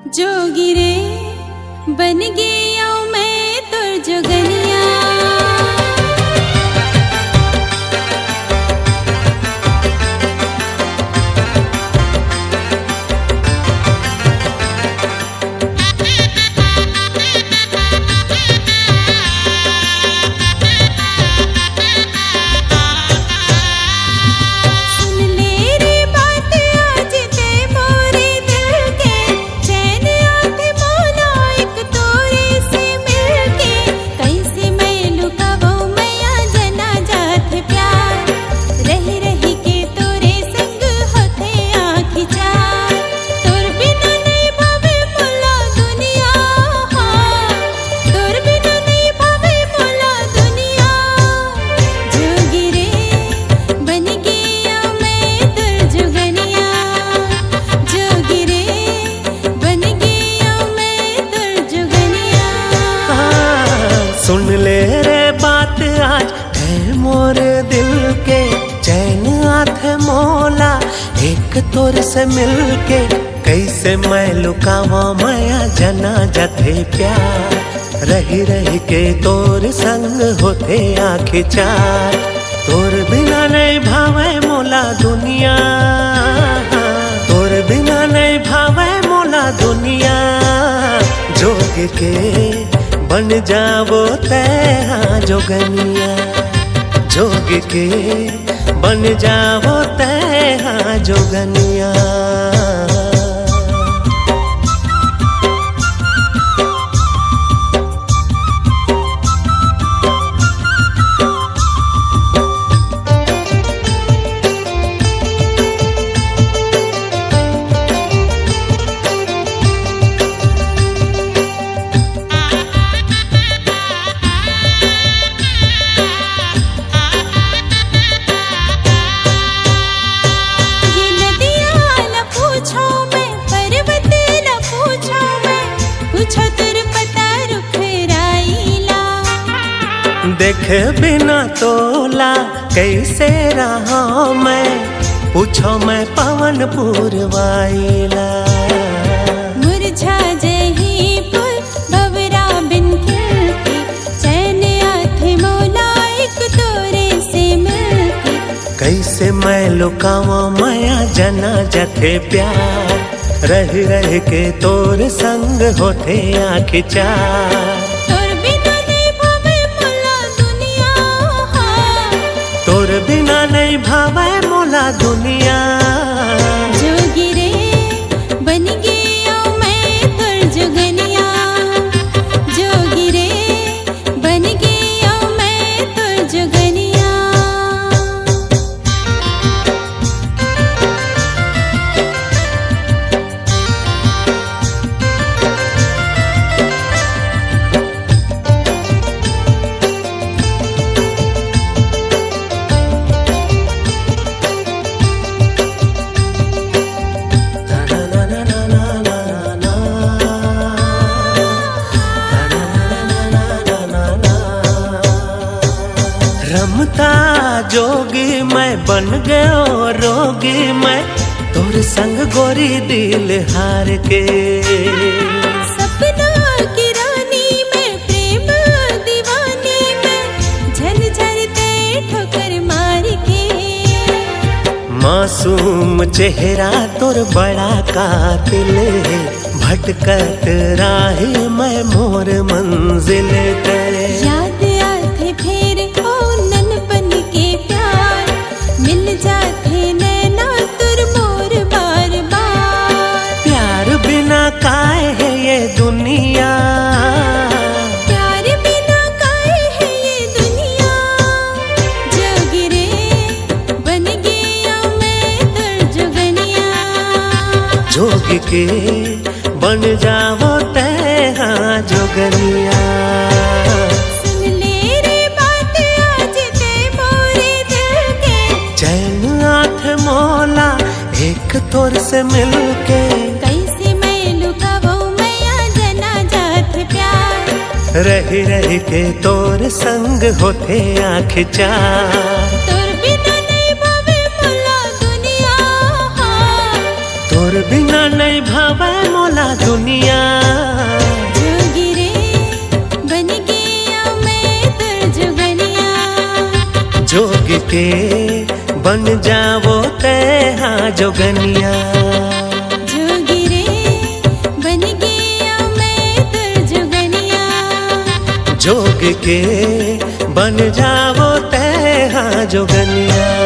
जोगी रे बन गया मैं तुर जोगनिया। सुन ले रे बात आज है मोरे दिल के, चैन आथ मोला एक तोर से मिलके। कैसे मैं लुकावा माया जना जथे प्यार, रही रही के तोर संग होते आँखें चार। तोर बिना नहीं भावे मोला दुनिया, तोर बिना नहीं भावे मोला दुनिया। जोग के बन जावो तैहा जोगनिया, जोग के बन जावो तैहा जोगनिया। देख बिना तोला कैसे रहा मैं, पूछो मैं पवन पुरवाइला। मुरझा जही पुर भवरा बिन खिलके, चैन आथे मोला एक तोरे से मिलके। कैसे मैं लुकावा माया जना जथे प्यार, रह रह के तोर संग होते आँखें चार। तोर बिना नहीं भावे मोला दुनिया। जोगी रे बन गया मैं तुर जोगनिया, जोगी रे बन गया मैं तुर जोगनिया। रमता जोगी मैं बन गयो रोगी मैं, तोर संग गोरी दिल हार के। सपना की रानी मैं प्रेम दीवानी मैं, झरझरते ठोकर मार के। मासूम चेहरा तोर बड़ा कातिल है, भटकत राही मैं मोर मंजिल करे। याद आते फिर ओ ननपन के प्यार, मिल जाते नैना तुर मोर बार बार। प्यार बिना काहे है ये दुनिया, प्यार बिना काहे है ये दुनिया। जोगी रे बन गया मैं तुर जोगनिया, जोग के बन जावो तैहा जोगनिया। सुन ले रे बात आज ते मोरे दिल के, चैन आठ मोला एक तोर से मिलके। कैसे मैं लुकावो मैया जना जात प्यार, रही रही के तोर संग होते आँखें चार। तोर बिना नहीं भावे मोला दुनिया। तोर बिना नहीं भावे मोला दुनिया। जोगी रे बन गया मैं तोर जोगनिया। जोग के बन जावो ते हाँ जोगनिया। जोगी रे बन गया मैं तोर जोगनिया। जोग के बन जावो ते हाँ जोगनिया।